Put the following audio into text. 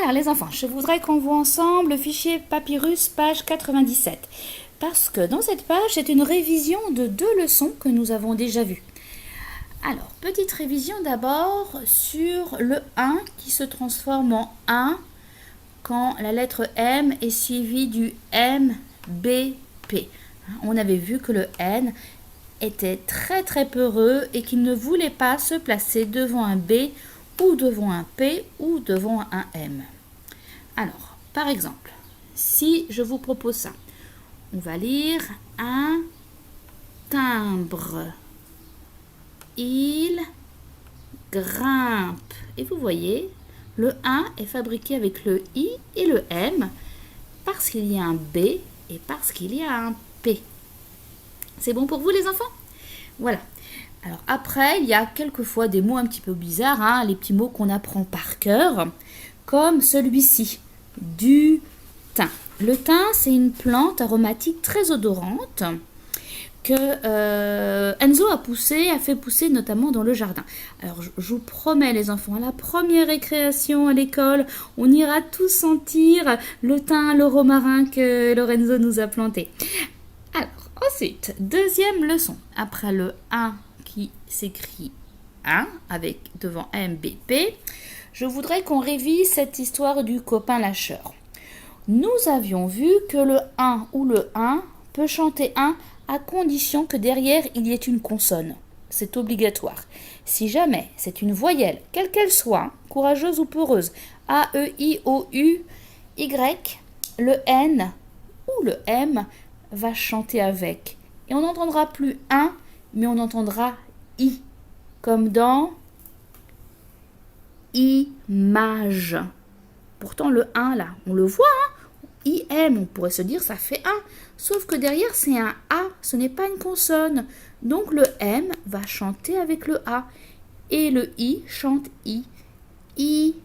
Alors les enfants, je voudrais qu'on voit ensemble le fichier Papyrus page 97. Parce que dans cette page, c'est une révision de 2 leçons que nous avons déjà vues. Alors, petite révision d'abord sur le 1 qui se transforme en 1 quand la lettre M est suivie du MBP. On avait vu que le N était très peureux et qu'il ne voulait pas se placer devant un B ou devant un P ou devant un M. Alors, par exemple, si je vous propose ça, on va lire un timbre. Il grimpe. Et vous voyez, le 1 est fabriqué avec le I et le M parce qu'il y a un B et parce qu'il y a un P. C'est bon pour vous les enfants? Voilà. Alors après, il y a quelquefois des mots un petit peu bizarres, les petits mots qu'on apprend par cœur, comme celui-ci, du thym. Le thym, c'est une plante aromatique très odorante que Enzo a fait pousser notamment dans le jardin. Alors je vous promets les enfants, à la première récréation à l'école, on ira tous sentir le thym, le romarin que Lorenzo nous a planté. Alors ensuite, deuxième leçon, après le 1 qui s'écrit 1 avec devant MBP, je voudrais qu'on révise cette histoire du copain lâcheur. Nous avions vu que le 1 ou le 1 peut chanter 1 à condition que derrière il y ait une consonne. C'est obligatoire. Si jamais c'est une voyelle, quelle qu'elle soit, courageuse ou peureuse, A, E, I, O, U, Y, le N ou le M va chanter avec. Et on n'entendra plus 1, mais on entendra I, comme dans image. Pourtant le 1 là, on le voit, IM, on pourrait se dire ça fait 1, sauf que derrière c'est un A, ce n'est pas une consonne. Donc le M va chanter avec le A et le I chante I, image.